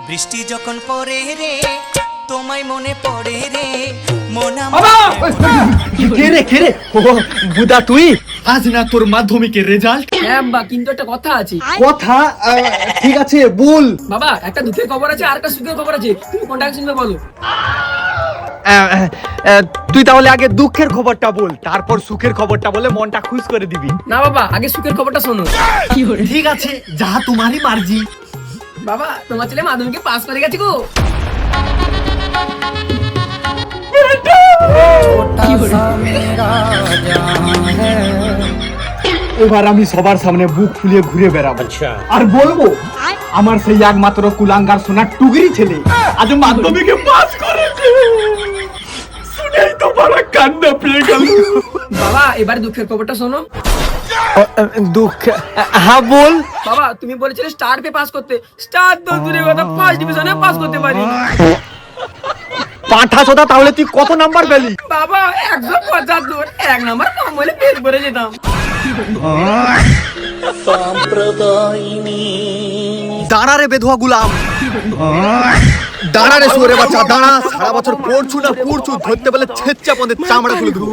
বৃষ্টি যখন পড়ে রে তোমায় মনে পড়ে রে মন কে রে ও বুদা তুই আজ না তোর মাধ্যমিকের রেজাল্ট? হ্যাঁ বাবা, কিন্তু একটা কথা আছে। কথা ঠিক আছে বল। বাবা, একটা দুঃখের খবর আছে আর একটা সুখের খবর আছে, তুমি কোনটা শুনবে বলো? তুই তাহলে আগে দুঃখের খবরটা বল, তারপর সুখের খবরটা বলে মনটা খুশ করে দিবি। না বাবা, আগে সুখের খবরটা শোনো। ঠিক আছে, যা তোমারই মার্জি। বাবা, তোমার ছেলে মাধ্যমিকে পাস করে গেছে গো। এবার আমি সবার সামনে বুক ফুলিয়ে ঘুরে বেড়াবো আর বলবো আমার সেই একমাত্র কুলাঙ্গার সোনার টুকরি ছেলে আজ মাধ্যমিকে পাস করেছে। শুনেই তো বড় কান্না পেয়ে গেল। বাবা, এবারে দুঃখের খবরটা শোনো। দুঃখ? হ্যাঁ বল। বাবা, তুমি বলেছিলে স্টার পে পাস করতে, স্টার তো দূরের কথা ফার্স্ট ডিভিশনে পাস করতে পারি। পাঁঠা সোদা, তাহলে তুই কত নাম্বার পেলি? বাবা 175, এক নাম্বার কম হলে পেট ভরে যেতাম। দাঁড়া রে বেধুয়া গুলাম, দাঁড়া রে শুয়োরের বাচ্চা, দাঁড়া। সারা বছর পড়ছু না পড়ছু, ধরতে বলে ছেচ্চা পদে চামড়া খুলে দেবো।